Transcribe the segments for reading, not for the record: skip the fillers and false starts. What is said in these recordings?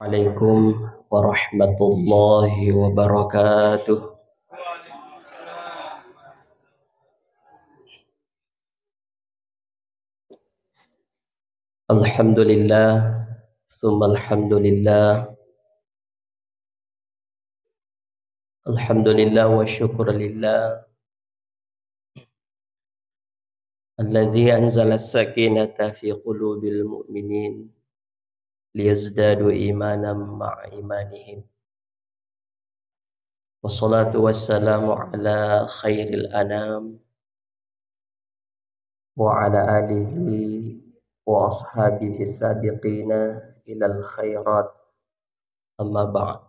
Assalamualaikum warahmatullahi wabarakatuh. Alhamdulillah, summa alhamdulillah, alhamdulillah wa syukurillah Alladzi anzala as-sakinata fi qulubil mu'minin liyazdadu imanan ma'a imanihim. Wassalatu wassalamu ala khairil anam wa ala alihi wa ashabihi sabiqina ilal khairat, amma ba'd.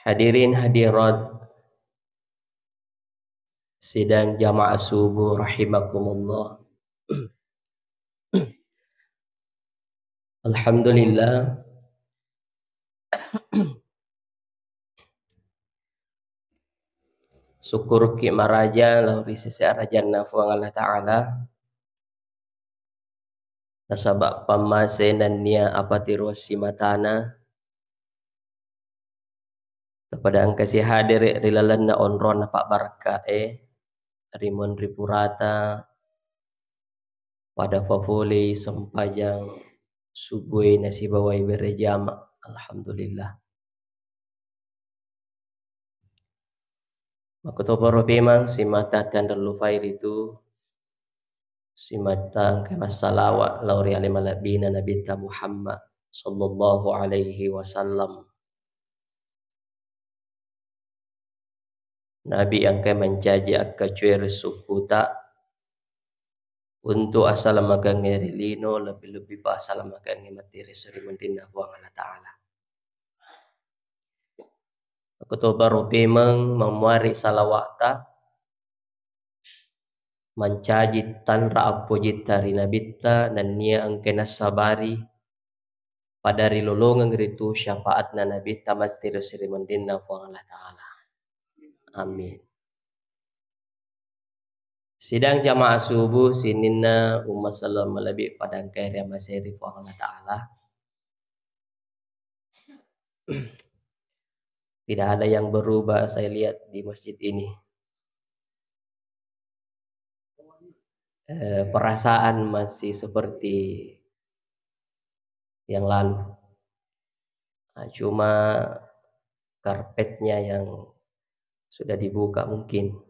Hadirin hadirat sidang jamaah subuh rahimakumullah. Alhamdulillah, syukur ki maraja lauri sisi arajan nafuang Allah Ta'ala nasabak pamase dan nia apatiru simatana kepada angkasi hadir rilalan na onron na pak baraka rimon ripurata pada fafuli sempajang subuhi nasibawai berjama. Alhamdulillah. Makutoporo pemang simata tanda lufair itu simata kemas salawat lauri alimalabina Nabi Muhammad sallallahu alaihi wasallam. Nabi yang mencaji akka cuir sukuta untuk asal makan ngerilino lebih-lebih pa asal makan ngematiri suri mentinda buang Allah Ta'ala. Aku tu baru pemang memuari salawata mencaji tanra apujit dari nabita dan nia angkena sabari pada rilolongan ritu syafaatna nabita matiri suri mentinda buang Allah Ta'ala. Amin. Sidang jamaah subuh sininna umma salam lebih pada angkaya masih buang Allah Ta'ala. Tidak ada yang berubah saya lihat di masjid ini. Perasaan masih seperti yang lalu. Cuma karpetnya yang sudah dibuka mungkin.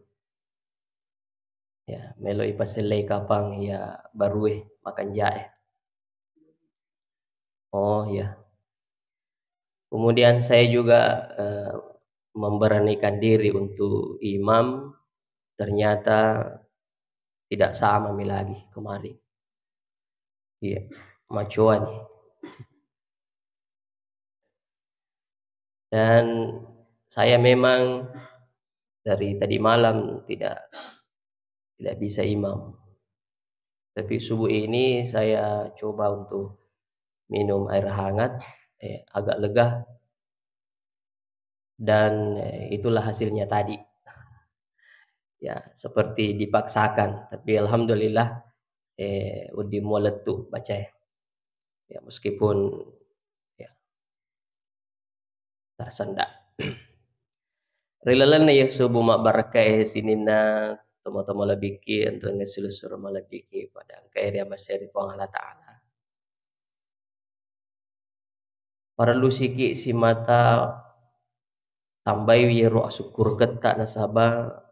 Ya, meloi paselai kapang ya baru makan jahe. Oh ya. Kemudian saya juga memberanikan diri untuk imam, ternyata tidak sama lagi kemarin. Iya, macuan. Dan saya memang dari tadi malam tidak bisa imam. Tapi subuh ini saya coba untuk minum air hangat, agak lega. Dan itulah hasilnya tadi. Ya, seperti dipaksakan, tapi alhamdulillah udi mualetu baca ya, meskipun ya tersendak. Rilalan ya subuh mak barakah sinina temo-temo labiki antara ngesulusur malabiki pada angkairi masih Allah Ta'ala. Para lusiki si mata tambayu ya roh syukur ketak nasaba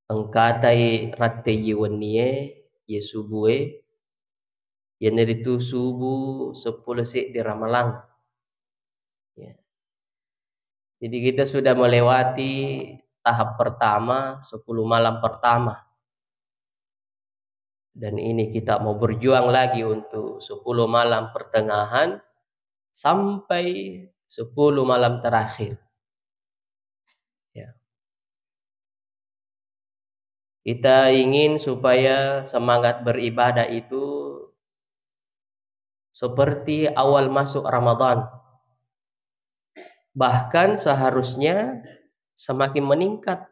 angkatai ratte yiwaniye ye subuhe ye neritu subuh 10 sik di Ramalang. Ya. Jadi kita sudah melewati tahap pertama 10 malam pertama. Dan ini kita mau berjuang lagi untuk 10 malam pertengahan sampai 10 malam terakhir. Ya. Kita ingin supaya semangat beribadah itu seperti awal masuk Ramadan. Bahkan seharusnya semakin meningkat.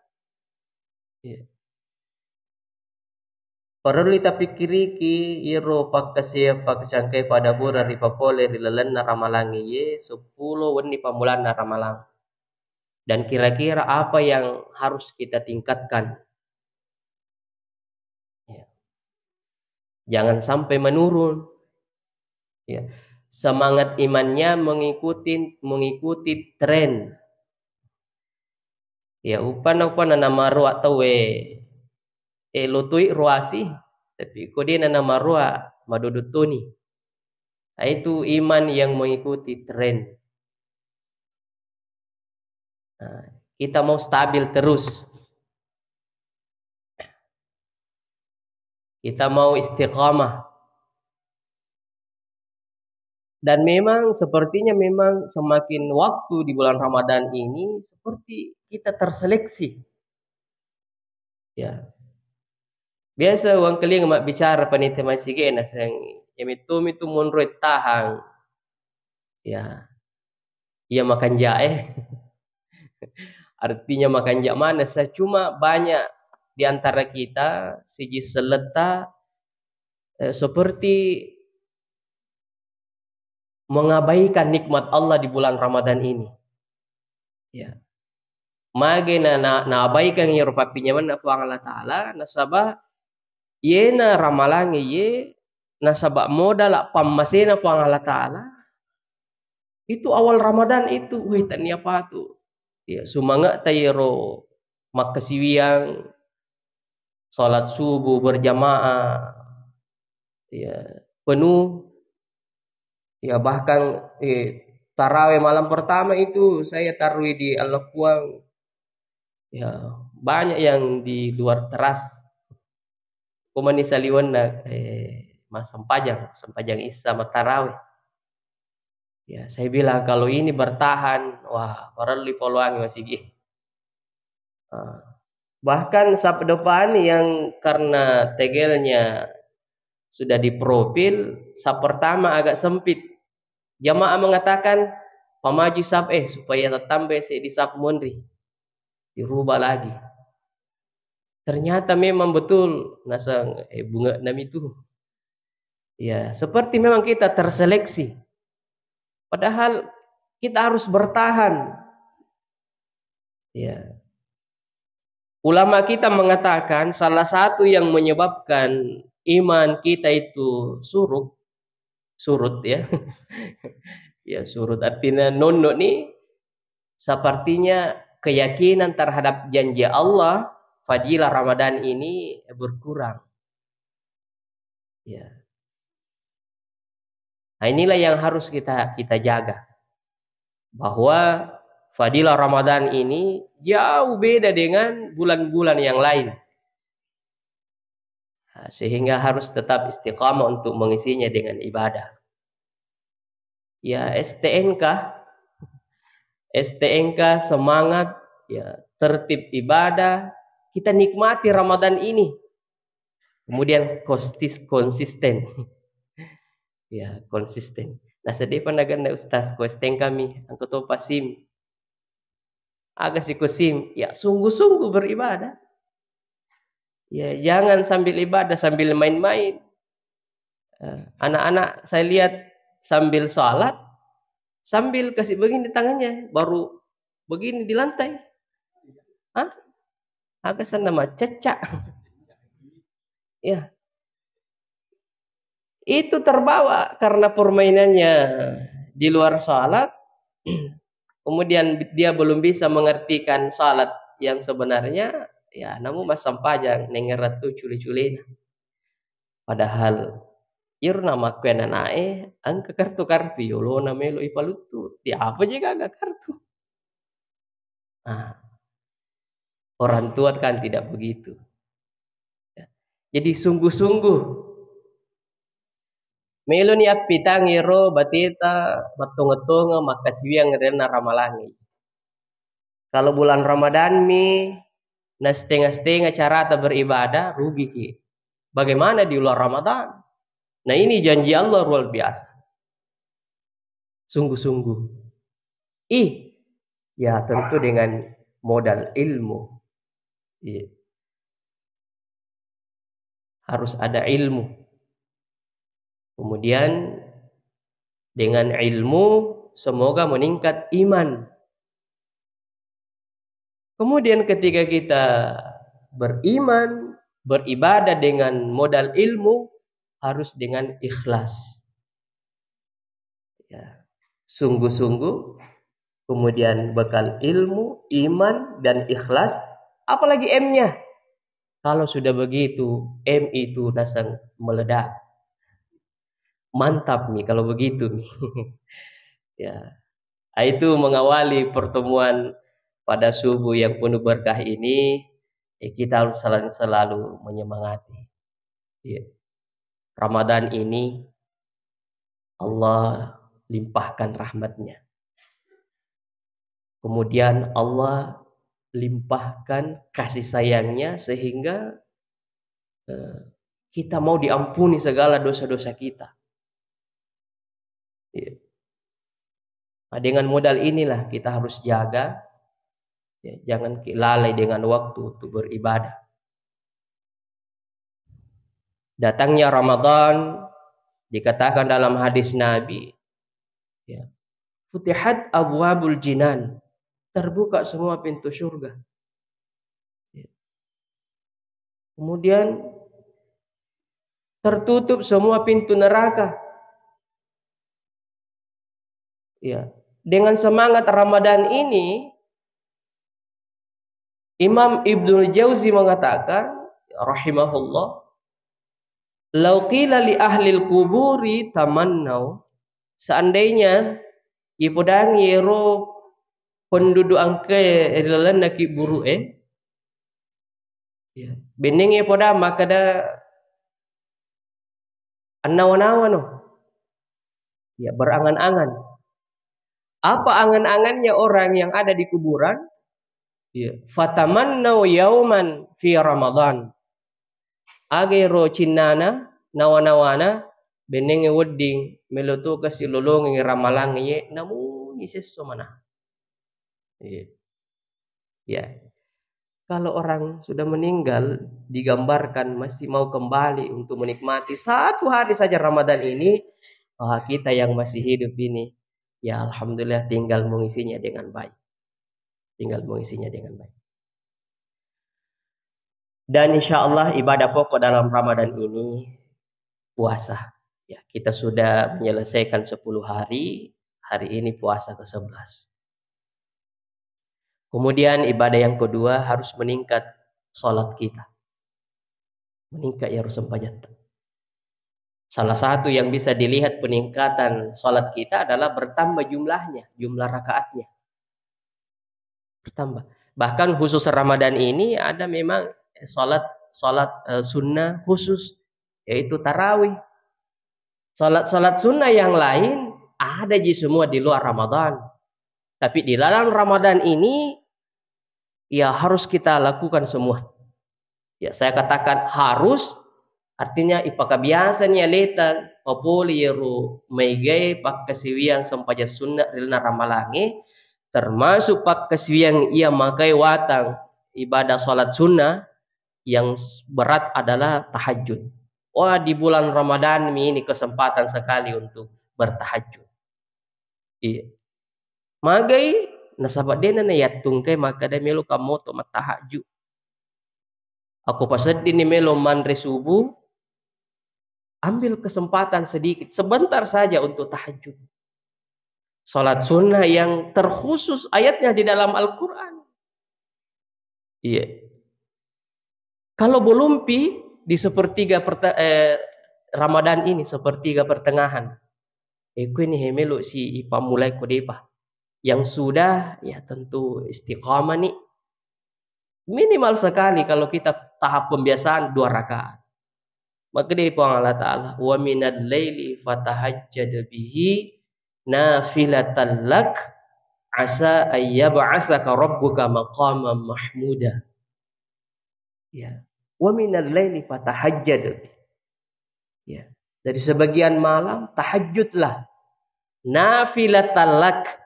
Ya. Perlu kita pikiri ki iro pakkasia paksangkai pada bura ri papole ri lelena ramalangi ye 10 weni pamulana ramalang. Dan kira-kira apa yang harus kita tingkatkan? Ya. Jangan sampai menurun. Ya. Semangat imannya mengikuti tren. Ya upan nama ruak tawe lutui ruasi tapi kodena nama ruak madudutuni. Nah, itu iman yang mengikuti tren. Nah, kita mau stabil terus. Kita mau istiqamah. Dan memang sepertinya memang semakin waktu di bulan Ramadan ini seperti kita terseleksi. Ya. Biasa uang keling mak bicara panitia masih na sang itu munroit tahang. Ya. Ia makan jae. Artinya makan jae mana saya cuma banyak di antara kita siji seleta seperti mengabaikan nikmat Allah di bulan Ramadan ini. Ya. Mage na abaikan ya rupapinya mana fu Allah Ta'ala nasaba yena ramalangi ye nasaba modal pammasena fu Allah Ta'ala itu awal Ramadan itu wih tania patu ya sumanga tayero makasiwiang salat subuh berjamaah ya penuh ya bahkan tarawih malam pertama itu saya taruh di Al-Quang. Ya, banyak yang di luar teras. Kumani saliwan na mas sempajang isa matarawih. Ya, saya bilang kalau ini bertahan, wah, orang li peluang masih gih. Bahkan sabtu depan yang karena tegelnya sudah di profil, sab pertama agak sempit. Jamaah mengatakan pamaju sab supaya tambah di sab mondri. Dirubah lagi. Ternyata memang betul nasang bunga nam itu. Ya, seperti memang kita terseleksi. Padahal kita harus bertahan. Ya. Ulama kita mengatakan salah satu yang menyebabkan iman kita itu surut ya. Ya, surut artinya nono nih sepertinya keyakinan terhadap janji Allah fadilah Ramadan ini berkurang. Ya. Nah, inilah yang harus kita jaga. Bahwa fadilah Ramadan ini jauh beda dengan bulan-bulan yang lain. Nah, sehingga harus tetap istiqamah untuk mengisinya dengan ibadah. Ya, STNK semangat, ya, tertib ibadah, kita nikmati Ramadan ini. Kemudian konsisten. Ya, konsisten. Nah, sedih panagan na ustaz ko STNK kami, ang kuto pasim. Aga si kusim, ya sungguh-sungguh beribadah. Ya, jangan sambil ibadah sambil main-main. Anak-anak saya lihat sambil sholat, sambil kasih begini tangannya, baru begini di lantai. Hah? Agak nama cecak. Ya. Itu terbawa karena permainannya di luar sholat. Kemudian dia belum bisa mengertikan sholat yang sebenarnya. Ya, namun mas sampajang nengerat tuh culi-culina. Padahal irna makuena nae angka kartu yolo na melo ipalutu di apa juga agak kartu. Nah, orang tua kan tidak begitu. Ya. Jadi sungguh-sungguh melo ni apitang iro batita matunga-tunga makasiwiang rena ramalangi. Kalau bulan Ramadan na setengah-setengah cara beribadah rugi ki. Bagaimana di luar Ramadan? Nah, ini janji Allah luar biasa. Sungguh-sungguh. Ya tentu dengan modal ilmu. harus ada ilmu. Kemudian dengan ilmu semoga meningkat iman. Kemudian ketika kita beriman, beribadah dengan modal ilmu, harus dengan ikhlas. Ya, sungguh-sungguh, kemudian bekal ilmu, iman, dan ikhlas, apalagi M-nya. Kalau sudah begitu, M itu langsung meledak. Mantap nih kalau begitu nih. Ya, itu mengawali pertemuan pada subuh yang penuh berkah ini. Kita harus selalu menyemangati. Ya. Ramadan ini Allah limpahkan rahmatnya. Kemudian Allah limpahkan kasih sayangnya sehingga kita mau diampuni segala dosa-dosa kita. Ya. Nah, dengan modal inilah kita harus jaga, ya, jangan lalai dengan waktu untuk beribadah. Datangnya Ramadan dikatakan dalam hadis Nabi, ya, futihat abwabul jinan, terbuka semua pintu surga. Ya. Kemudian tertutup semua pintu neraka. Ya. Dengan semangat Ramadan ini, Imam Ibnul Jauzi mengatakan, rahimahullah, "Lau qila li ahlil kuburi tamannau", seandainya ipodang yero penduduk angke ilalan naki buru ya, bening ipoda makada anawan-awan no. Ya, berangan-angan. Apa angan-angannya orang yang ada di kuburan? Ya, fatamannau yauman fi Ramadan. Agero cinnana nawana-nawana benenge wedding meloto kasi lolong ngi ramalang ye namun iseso mana. Ya. Ya. Kalau orang sudah meninggal digambarkan masih mau kembali untuk menikmati satu hari saja Ramadan ini, kita yang masih hidup ini, ya alhamdulillah tinggal mengisinya dengan baik. Tinggal mengisinya dengan baik. Dan insya Allah ibadah pokok dalam Ramadan ini puasa. Ya, kita sudah menyelesaikan 10 hari. Hari ini puasa ke-11. Kemudian ibadah yang kedua harus meningkat sholat kita. Meningkat ya harus sempajat. Salah satu yang bisa dilihat peningkatan sholat kita adalah bertambah jumlahnya, jumlah rakaatnya. Bertambah. Bahkan khusus Ramadan ini ada memang sholat sunnah khusus, yaitu tarawih. Sholat sunnah yang lain ada semua di luar Ramadan. Tapi di dalam Ramadan ini ya harus kita lakukan semua. Ya, saya katakan harus, artinya ipaka biasanya leta populi yeru meigay pak kasiwiang sampaja sunnah rilna ramalangi, termasuk pak kasiwiang ia makai watang ibadah salat sunnah yang berat adalah tahajud. Wah, di bulan Ramadan ini kesempatan sekali untuk bertahajud. Iya. Magai nasabat dena na yatung kay makada melo kamoto matahajud. Aku pasad din ni melo manre subuh, ambil kesempatan sedikit sebentar saja untuk tahajud. Salat sunnah yang terkhusus ayatnya di dalam Al-Quran. Iya. Kalau belum di sepertiga Ramadan ini, sepertiga pertengahan, ini hemelo si ipa mulai kodepa. Yang sudah ya tentu istiqamah nih. Minimal sekali kalau kita tahap pembiasaan 2 rakaat. Maka dia Allah Ta'ala, wa minal laili fatahajjad bihi nafilatan lak asa ayyab'asaka rabbuka maqaman mahmuda. Ya. Wa minal laili fatahajjad. Ya. Dari sebagian malam tahajudlah. Nafilatan lak.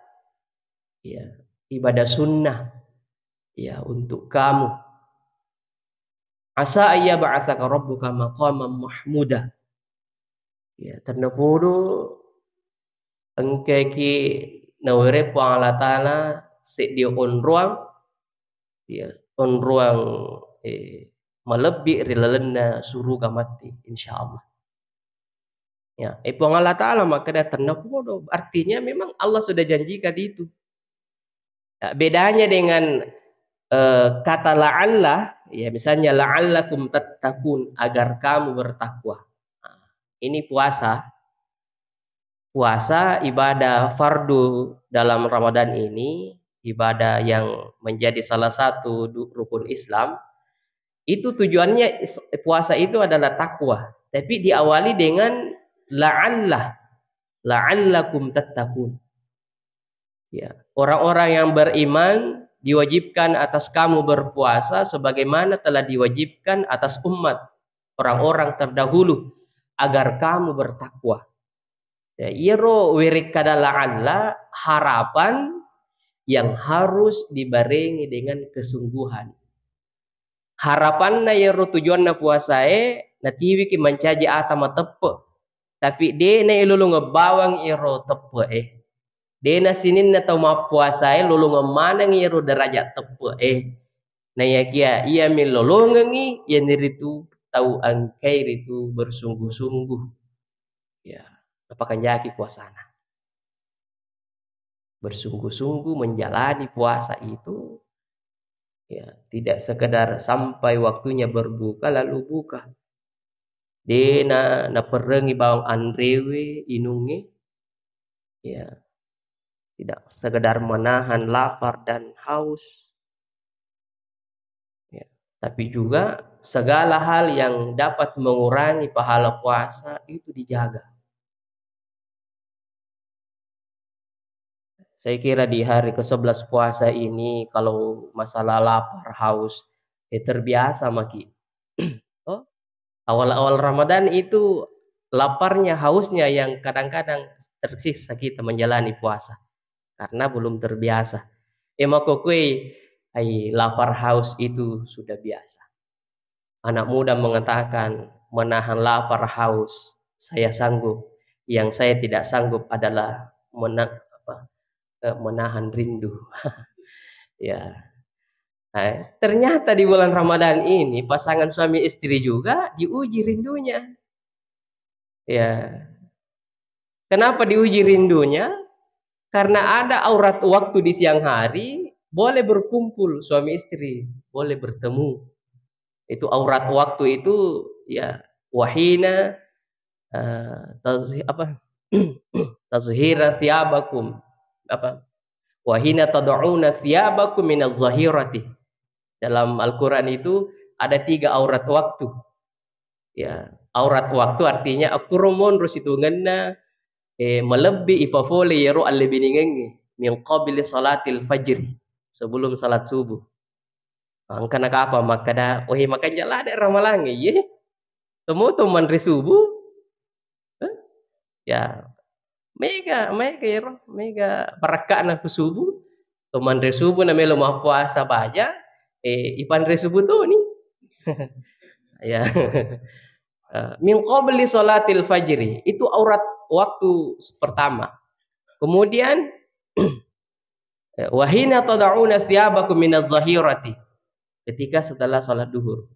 Ya, ibadah sunnah. Ya, untuk kamu. Asa ayya ba'atsaka rabbuka maqaman mahmuda. Ya, ternepudu engke ki nawere po Allah Ta'ala si dia on ruang, ya, on ruang melebih rilalena suruga mati insyaallah. Ya, po Allah Ta'ala maka dia ternepudu artinya memang Allah sudah janjikan itu. Ya, bedanya dengan kata la'alla, ya misalnya la'allakum tattaqun, agar kamu bertakwa. Nah, ini puasa ibadah fardu dalam Ramadan ini, ibadah yang menjadi salah satu rukun Islam. Itu tujuannya puasa itu adalah takwa, tapi diawali dengan la'allakum tattaqun. Ya, orang-orang yang beriman diwajibkan atas kamu berpuasa sebagaimana telah diwajibkan atas umat orang-orang terdahulu agar kamu bertakwa. Ya, iro wirik kada la'alla, harapan yang harus dibarengi dengan kesungguhan. Harapan na iro tujuan na puasae natiwi ki mencaji atama tepe, tapi de na ilulu ngebawang iro tepe dena sinin na tau mapuasai lolongan manang iro derajat tepe na ya kia ia milolongangi ya niritu tau angkai ritu bersungguh-sungguh. Ya, apakah jaki puasana bersungguh-sungguh menjalani puasa itu, ya tidak sekedar sampai waktunya berbuka lalu buka. Dena na perengi bawang andrewe inungi, ya tidak sekedar menahan lapar dan haus, ya, tapi juga segala hal yang dapat mengurangi pahala puasa itu dijaga. Saya kira di hari ke-11 puasa ini kalau masalah lapar, haus, terbiasa maki. Oh, awal-awal Ramadan itu laparnya, hausnya yang kadang-kadang tersiksa kita menjalani puasa karena belum terbiasa. Maka kue lapar haus itu sudah biasa. Anak muda mengatakan menahan lapar haus saya sanggup, yang saya tidak sanggup adalah menahan rindu. Ya, nah, ternyata di bulan Ramadan ini pasangan suami istri juga diuji rindunya. Ya, kenapa diuji rindunya? Karena ada aurat waktu di siang hari, boleh berkumpul suami istri, boleh bertemu. Itu aurat waktu itu, ya wahina tazhira thiyabakum, wahina tad'una thiyabakum minaz zahirati. Dalam Al-Qur'an itu ada 3 aurat waktu. Ya, aurat waktu artinya akurumun rusitungana melebih ifafole yero alibiningenge min qabli salatil fajr, sebelum salat subuh. Angkana apa makada makan jala ada ramalange ye temu teman subuh. Ya mega yero mega baraka na subuh teman subuh na melo mah puasa baja ipan subuh tuh nih. Ya. Min qabli salatil fajri itu aurat waktu pertama. Kemudian wahina tad'una thiyabakum minaz zahirati, ketika setelah salat duhur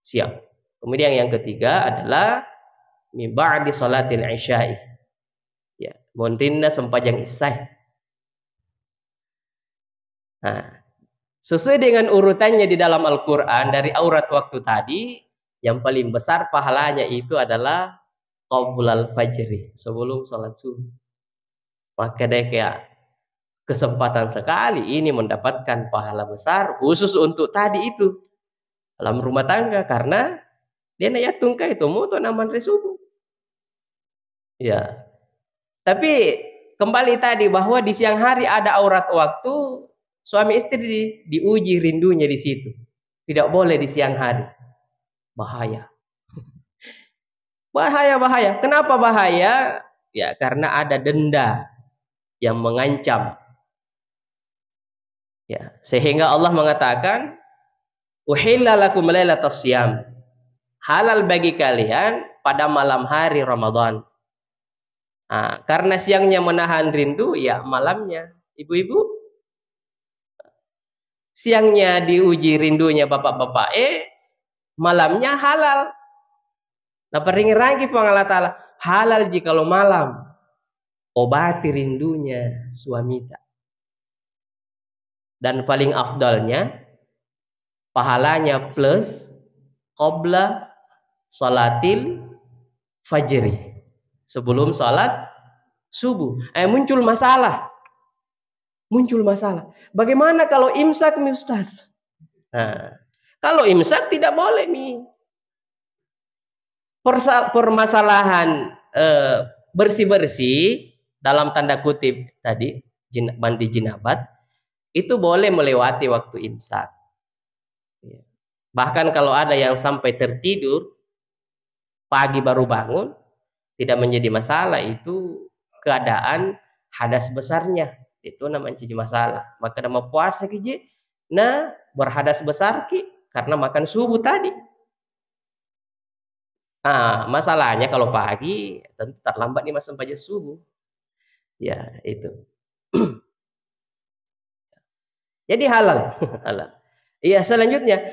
siang. Kemudian yang ketiga adalah min ba'di salatil isya'i, ya montinna sempajang isya. Nah, sesuai dengan urutannya di dalam Al-Qur'an dari aurat waktu tadi, yang paling besar pahalanya itu adalah qablal fajri, sebelum salat subuh. Maka dia kayak kesempatan sekali ini mendapatkan pahala besar khusus untuk tadi itu dalam rumah tangga, karena dia naya tungkai itu mutu naman subuh. Ya. Tapi kembali tadi bahwa di siang hari ada aurat waktu, suami istri diuji rindunya di situ. Tidak boleh di siang hari. Bahaya. Bahaya. Kenapa bahaya? Ya karena ada denda yang mengancam. Ya, sehingga Allah mengatakan Uhilla lakum lailatas siyam. Halal bagi kalian pada malam hari Ramadan. Nah, karena siangnya menahan rindu, ya malamnya. Ibu-ibu, siangnya diuji rindunya bapak-bapak, malamnya halal. Nah, peringi lagi Allah Ta'ala, halal jika lo malam, obati rindunya suami. Dan paling afdalnya, pahalanya plus qabla salatil fajri. Sebelum salat subuh. Muncul masalah. Bagaimana kalau imsak nih Ustaz? Nah, kalau imsak tidak boleh nih. Permasalahan bersih-bersih dalam tanda kutip tadi mandi jinabat itu boleh melewati waktu imsak. Bahkan kalau ada yang sampai tertidur pagi baru bangun, tidak menjadi masalah, itu keadaan hadas besarnya, itu namanya jadi masalah. Maka nama puasa kiji, nah berhadas besar ki karena makan subuh tadi. Masalahnya kalau pagi tentu terlambat nih mas sampai subuh. Ya, itu. Jadi halal. Halal. Iya, selanjutnya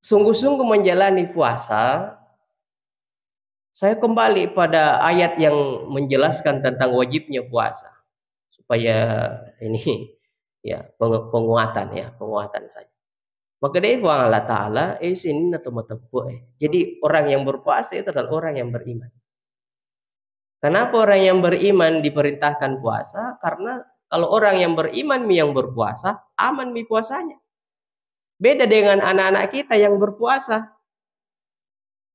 sungguh-sungguh menjalani puasa. Saya kembali pada ayat yang menjelaskan tentang wajibnya puasa. Supaya ini ya penguatan saja. Maka dari Allah Ta'ala sini jadi orang yang berpuasa itu adalah orang yang beriman. Kenapa orang yang beriman diperintahkan puasa? Karena kalau orang yang beriman yang berpuasa, aman puasanya. Beda dengan anak-anak kita yang berpuasa.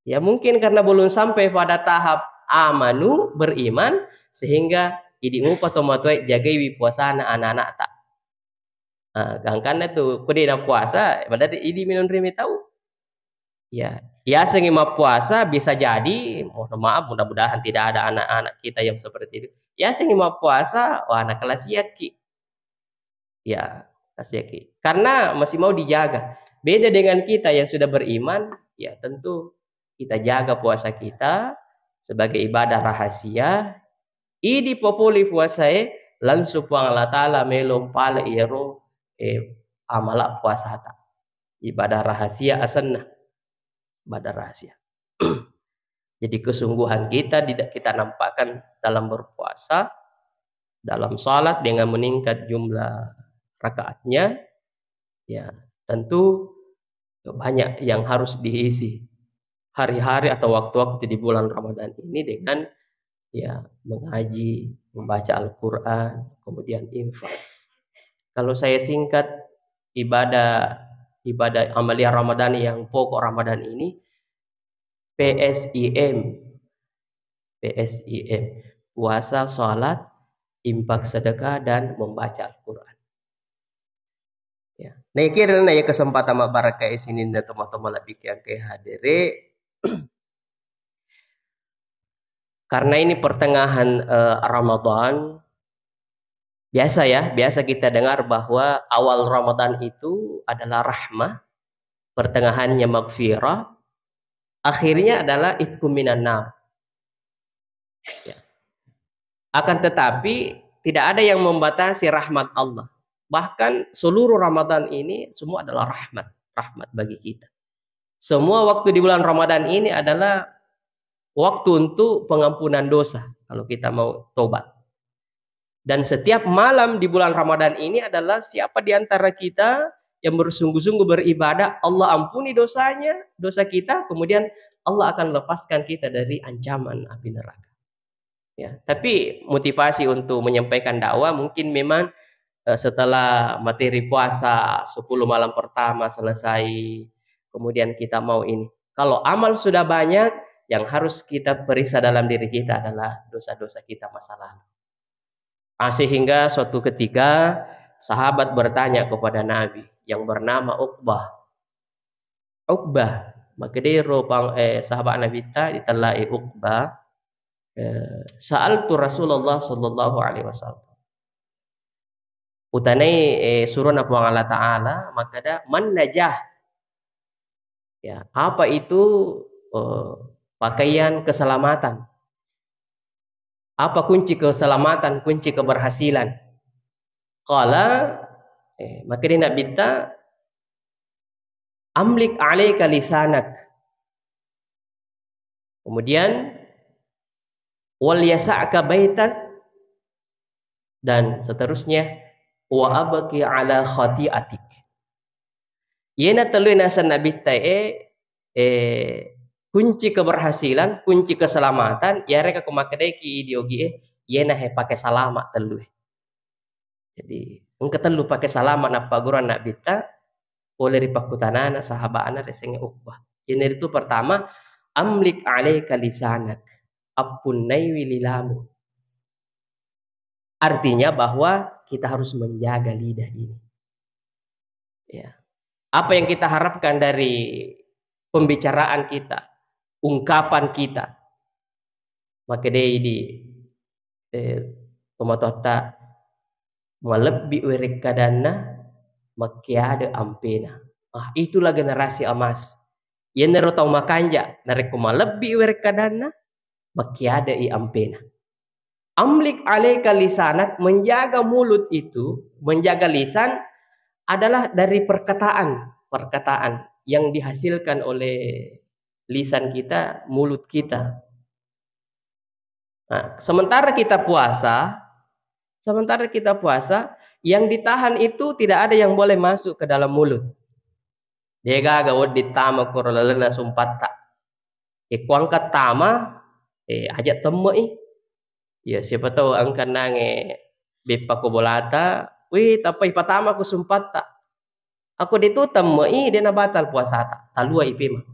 Ya mungkin karena belum sampai pada tahap amanu, beriman, sehingga idimu patomatoi jagai puasa anak-anak tak. Karena itu kudina puasa, berarti idi minum rimi tahu. Ya sengima puasa bisa jadi, mohon maaf, mudah-mudahan tidak ada anak-anak kita yang seperti itu. Ya sengima puasa, anak kelas yaki. Ya, kelas yaki. Karena masih mau dijaga. Beda dengan kita yang sudah beriman, ya tentu kita jaga puasa kita sebagai ibadah rahasia. Idi populi puasae langsung Allah Ta'ala melom pala iro amala puasa ta. Ibadah rahasia asana. Ibadah rahasia. Jadi kesungguhan kita tidak kita nampakkan dalam berpuasa, dalam salat dengan meningkat jumlah rakaatnya. Ya, tentu banyak yang harus diisi hari-hari atau waktu-waktu di bulan Ramadan ini dengan ya mengaji, membaca Al-Quran, kemudian infak. Kalau saya singkat ibadah amalia Ramadan yang pokok Ramadan ini PSIM, puasa, sholat, infak sedekah dan membaca Al-Quran. Ya, nah kira ya kesempatan mak barakah sini dan teman-teman lebih yang hadiri. Karena ini pertengahan Ramadan. Biasa kita dengar bahwa awal Ramadan itu adalah rahmah, pertengahannya maghfirah, akhirnya adalah itqu minan nar. Ya. Akan tetapi tidak ada yang membatasi rahmat Allah. Bahkan seluruh Ramadan ini semua adalah rahmat bagi kita. Semua waktu di bulan Ramadan ini adalah waktu untuk pengampunan dosa kalau kita mau tobat. Dan setiap malam di bulan Ramadan ini adalah siapa di antara kita yang bersungguh-sungguh beribadah, Allah ampuni dosa kita, kemudian Allah akan lepaskan kita dari ancaman api neraka. Ya, tapi motivasi untuk menyampaikan dakwah mungkin memang setelah materi puasa 10 malam pertama selesai, kemudian kita mau ini. Kalau amal sudah banyak, yang harus kita periksa dalam diri kita adalah dosa-dosa kita masa lalu. Sehingga suatu ketika sahabat bertanya kepada Nabi yang bernama Uqbah. Maka dia sahabat Nabi ditalai Uqbah. Sa'altu Rasulullah sallallahu alaihi wasallam. utanai suruh na puang Allah Ta'ala maka da man najah. Ya, apa itu pakaian keselamatan? Apa kunci keselamatan, kunci keberhasilan? Qala maka dia nak minta amlik alaika lisanak. Kemudian wal yasa'ka baitak dan seterusnya wa abqi ala khati'atik. Yena telu nasan nabi kunci keberhasilan, kunci keselamatan ya reka kumakadai ki ideogi yena he pakai salamat telu. Jadi engke telu pakai salamat napa guran nak bita oleh ripakutanana sahabatana resenge Uqbah. Ini itu pertama amlik alaika lisanak apunai wililamu. Artinya bahwa kita harus menjaga lidah ini. Ya. Apa yang kita harapkan dari pembicaraan kita, ungkapan kita. Maka dia di pematota melebih wirik kadana makiade ampena. Itulah generasi emas. Yang nerotau makanja nareko melebih wirik kadana makiade i ampena. Amlik alaika lisanak, menjaga mulut itu, menjaga lisan adalah dari perkataan yang dihasilkan oleh lisan kita, mulut kita. Nah, sementara kita puasa, yang ditahan itu tidak ada yang boleh masuk ke dalam mulut. Dia gawat ditama korolelena sumpatta. Kuangkat tama, ajak temu ya siapa tahu angkan nange bepa ko bolata, tapi pertama aku sumpat tak. Aku ditutam dia na batal puasa tak. Talua ipima.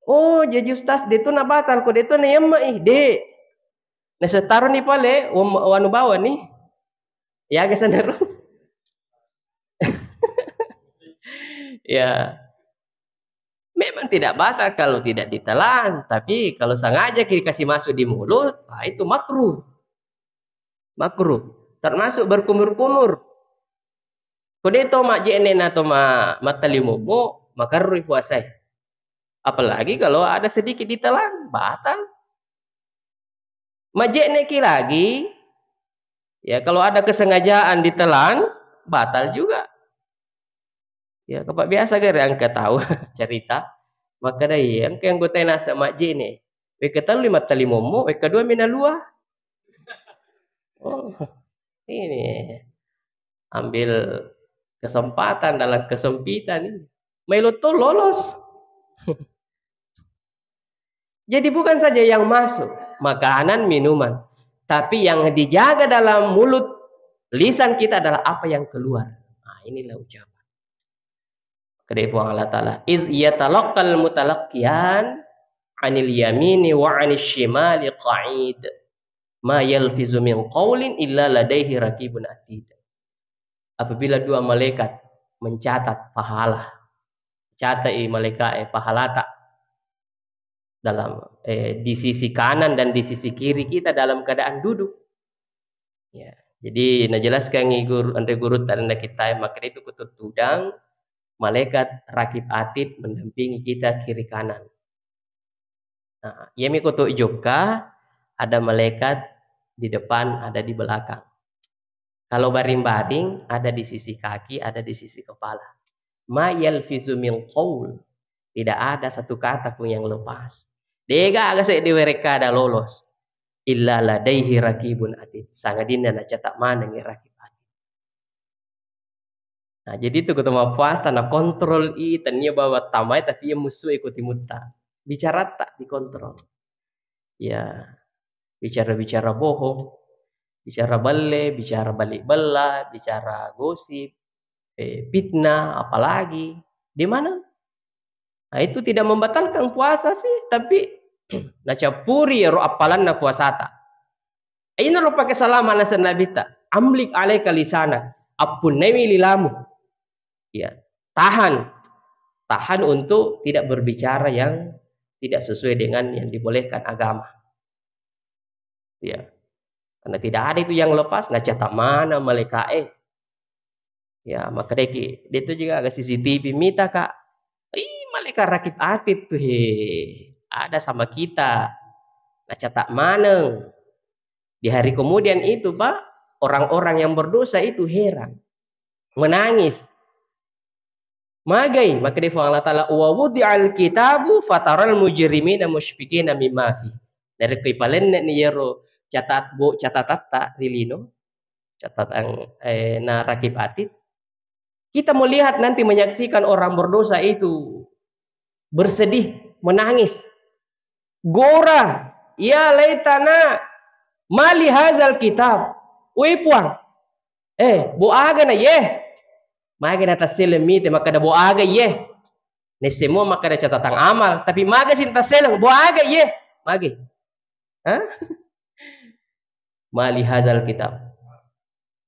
Oh, jadi ustaz dia tu na batal ko dia tu na yamma de. Na setaro ni pale wanu bawa ni. Ya kesanero. Ya. Memang tidak batal kalau tidak ditelan, tapi kalau sengaja kita kasih masuk di mulut, itu makruh. Makruh. Termasuk berkumur-kumur. Kode to mak jenen atau matalimumu, maka rui puasa. Apalagi kalau ada sedikit ditelan, batal. Majekneki lagi, ya kalau ada kesengajaan ditelan, batal juga. Ya, kepak biasa gara angka tahu cerita. Maka dai angka yang gue tanya sama mak ni. Weka telu lima tali momo, weka dua minalua. Oh, ini ambil kesempatan dalam kesempitan ini. Meloto lolos. Jadi bukan saja yang masuk makanan, minuman, tapi yang dijaga dalam mulut, lisan kita adalah apa yang keluar. Nah, inilah ucapan. Kedai Allah Ta'ala iz yatalaqqal mutalaqqiyan 'anil yamini wa 'anil shimali qa'id ma yalfizu min qawlin illa ladaihi raqibun atid. Apabila dua malaikat mencatat pahala, catai malaikat pahala tak dalam di sisi kanan dan di sisi kiri kita dalam keadaan duduk. Ya, jadi najelaskan guru andre guru tanda kita maka itu kutut tudang malaikat rakib atid mendampingi kita kiri kanan. Nah, yemi kutu juga ada malaikat di depan, ada di belakang. Kalau baring-baring ada di sisi kaki, ada di sisi kepala. Ma yalfizu min qaul. Tidak ada satu kata pun yang lepas. Dega agak saya diwereka ada lolos. Illa ladaihi rakibun atid. Sangadina na catak mana ngi rakib. Nah, jadi itu ketemu puasa, nah kontrol tanya bawa tamai tapi ya musuh ikuti muta. Bicara tak dikontrol. Ya, bicara bohong, bicara balik bela, bicara gosip, fitnah, apalagi di mana? Nah, itu tidak membatalkan puasa sih, tapi nacapuri ro apalan na puasa tak. Ini ro pakai salam ala sanabita. Amlik alaika lisana, apun nawi lilamu. Ya, tahan untuk tidak berbicara yang tidak sesuai dengan yang dibolehkan agama. Ya. Karena tidak ada itu yang lepas, nah cetak mana malaikat. Ya, maka dia itu juga agak CCTV minta kak. Malaikat rakib atid tuh ada sama kita. Nah cetak mana? Di hari kemudian itu Pak, orang-orang yang berdosa itu heran, menangis. Magai, maka dia Allah Ta'ala wa wudi'al kitabu fataral mujrimina musyfiqina mimma fi. Dari kipalen ni yero catatata rilino, catatan na rakib atid. Kita melihat nanti menyaksikan orang berdosa itu bersedih, menangis. Gora, ya laitana mali hazal kitab. Wei puang. Bo aga na ye. Maga na taselem mite maka da bo aga ye. Ne semua maka da catatan amal, tapi maga sin taselem bo aga ye. Magi. Hah? Mali hazal kitab.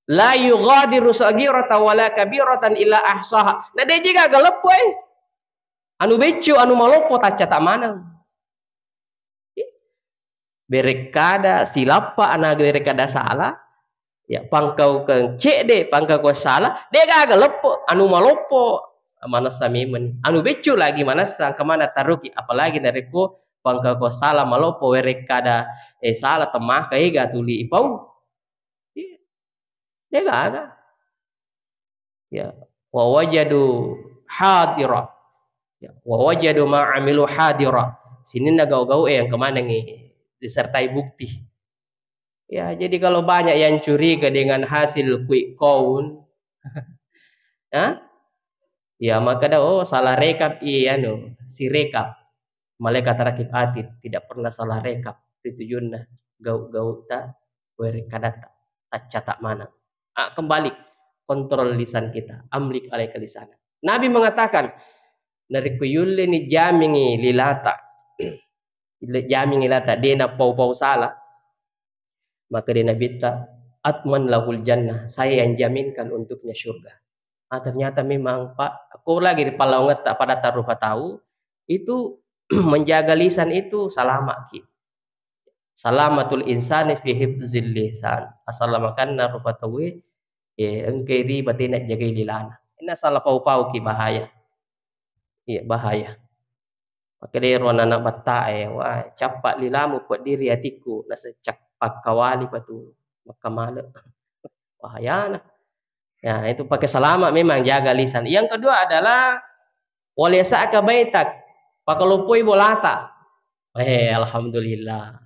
La yughadiru saghiratan wala kabiratan illa ahsaha. Nah dia juga galepo anu becu anu malopo ta catat mana. Berekada silapa ana berekada salah. Ya pangkau ke cek deh pangkau ke salah dia gagal lepo anu malopo mana samimen anu becu lagi mana sang kemana taruki apalagi dari ko pangkau ke salah malopo werekada salah temah kaya tuli ipau dia gagal ya wa wajadu hadira ya wa wajadu ma amilu hadira sini nagau-gau yang kemana nih disertai bukti. Ya, jadi kalau banyak yang curiga dengan hasil quick count, ya maka salah rekap si rekap malaikat rakib atid tidak pernah salah rekap ditujunna gau ta werekadata tak catat mana. Kembali kontrol lisan kita, amlik alaika lisana. Nabi mengatakan dari kuyulle ni jamingi lilata jamingi lilata dena pau salah. Maka dia Nabi atman lahul jannah, saya yang jaminkan untuknya surga. Ternyata memang Pak, aku lagi di palaunget pada taruh tahu itu menjaga lisan itu salamat ki. Salamatul insani fi hifzil lisan. Asalamakanna rupatawi engkeri batina jaga lilana. Ini salah pau-pau ki bahaya. Iya bahaya. Maka dia ronana batta wah capak lilamu buat diri hatiku nasa cak pakawali batu makamala bahaya nah. Ya itu pakai selamat memang jaga lisan. Yang kedua adalah waliasaka baitak pakalupui bolata. Alhamdulillah.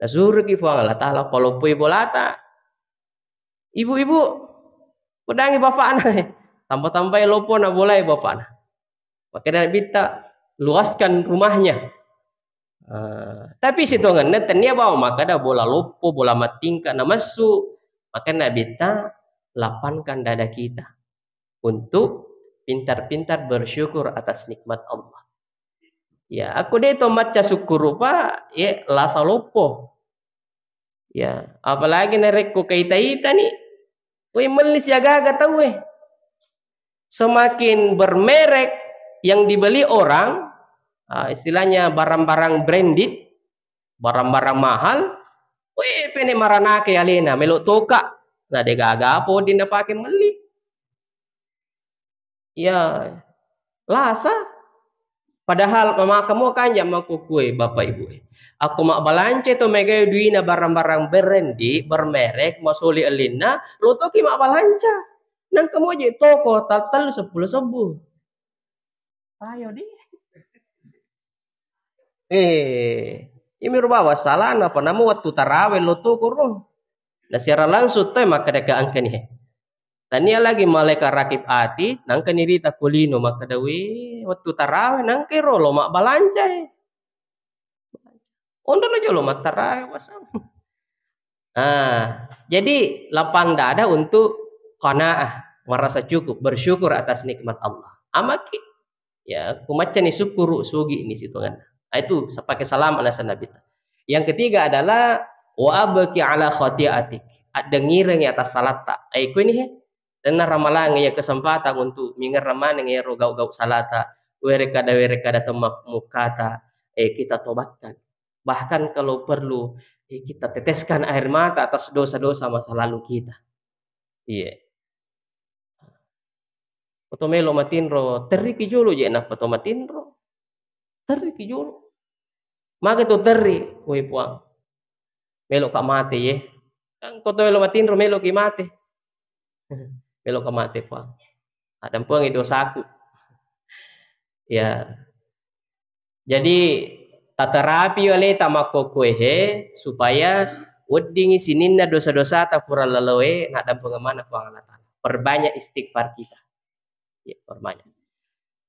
Nasuru ki Allah Taala palupui bolata. Ibu-ibu pedangi bapakna. Tambah-tambah lopo na boleh bapakna. Maka dia minta luaskan rumahnya. Tapi situ ngenet dia bawa maka dah bola lopo bola matingka na masuk maka Nabi ta lapangkan dada kita untuk pintar-pintar bersyukur atas nikmat Allah. Ya aku deh tomat syukur rupa ya lasa lopo. Ya apalagi nerekku kaita-ita nih. Woi melis ya gaga tahu semakin bermerek yang dibeli orang istilahnya barang-barang branded, barang-barang mahal, pene maranake alena melok toka, nah de gaga po din na pakai meli. Ya, lasa. Padahal mama kamu kan jam aku kue bapak ibu. Aku mak balance to mega duina barang-barang branded, bermerek, masuli alena, lo toki mak balanca. Nang kamu aja toko tatal 10 sebu. Ayo deh. Ini bawa salah apa namu waktu tarawih lo tuh kurung. Nah secara langsung teh maka deka angka nih. Tania lagi malaikat rakib ati nangka niri takulino maka dawi waktu tarawih nangke lo mak balancai. Ondo aja lo mak tarawih wasam. Jadi lapang dada untuk qanaah, merasa cukup, bersyukur atas nikmat Allah. Amaki ya kumacan ni syukuru sugi ini situ kan. Itu pakai salam ala Nabi. Yang ketiga adalah wa abki ala khati'atik. Ada ngireng atas salata. Iku ini dan ramalan ya kesempatan untuk mingar raman ya rogau-gau salata. Werekada temak mukata kita tobatkan. Bahkan kalau perlu kita teteskan air mata atas dosa-dosa masa lalu kita. Iya. Poto melo matinro, terri ki jolo je na poto matinro. Terri ki jolo. Maka to terri, woi puang. Melo ka mate ye. Kan koto melo matinro melo ki mate. Melo ka mate puang. Adam puang dosaku. Ya. Jadi tata rapi wale tamako kuehe supaya weddingi sininna dosa-dosa ta pura laloe nak dan pengemana puang Allah Ta'ala. Perbanyak istighfar kita. Ya, perbanyak.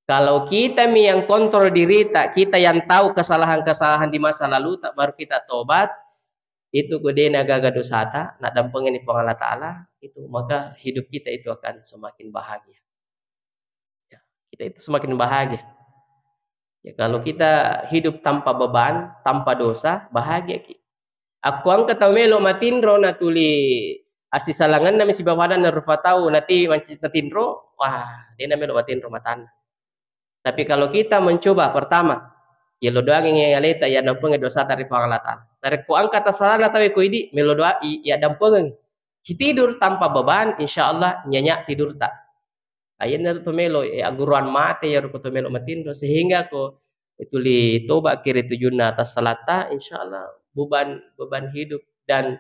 Kalau kita yang kontrol diri tak, kita yang tahu kesalahan-kesalahan di masa lalu tak baru kita tobat, itu gede nagaga dosa tak, nak dampengin puang Allah Ta'ala, itu maka hidup kita itu akan semakin bahagia. Ya, kita itu semakin bahagia. Ya, kalau kita hidup tanpa beban, tanpa dosa, bahagia ki. Aku angkat tau melo matinro na tuli asi salangan na misi bawadan na rufa tau nanti matinro, wah dia na melo matinro matan. Tapi kalau kita mencoba pertama, ya lo doang yang aleta ya dampung dosa dari pangalatan. Dari ku angkat salah tahu ku idi melo doa ya dampung. Tidur tanpa beban, insya Allah nyanyak tidur tak. Ayatnya tu melo aguruan mate ya ruko melo matinro sehingga ko itu li toba kiri tujuna atas salata insya Allah beban hidup dan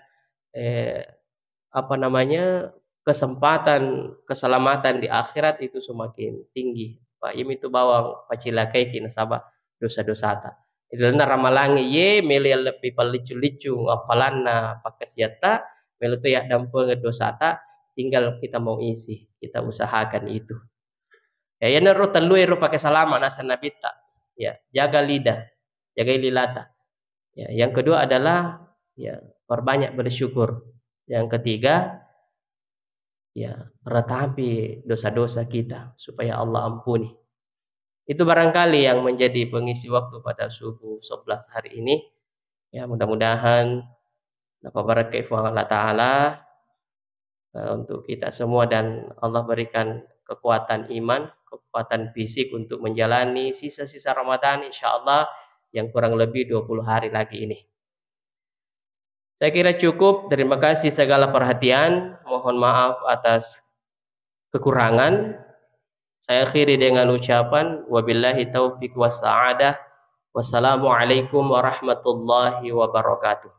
kesempatan keselamatan di akhirat itu semakin tinggi. Pak Im itu bawang pacilakai kina sabah dosa-dosa ta. Itu ramalangi ye meli lebih palicu-licu ngapalanna pakai siata melu tu ya dampung dosa ta tinggal kita mau isi, kita usahakan itu. Ya naru telu ero pakai salama nasa nabita. Ya, jaga lidah, jaga lilata. Ya, yang kedua adalah ya perbanyak bersyukur. Yang ketiga ya ratapi dosa-dosa kita supaya Allah ampuni. Itu barangkali yang menjadi pengisi waktu pada subuh 11 hari ini. Ya mudah-mudahan dapat berkah Allah Ta'ala untuk kita semua dan Allah berikan kekuatan iman, kekuatan fisik untuk menjalani sisa-sisa Ramadan insyaallah yang kurang lebih 20 hari lagi ini. Saya kira cukup. Terima kasih segala perhatian. Mohon maaf atas kekurangan. Saya akhiri dengan ucapan wabillahi taufiq was sa'adah. Wassalamualaikum warahmatullahi wabarakatuh.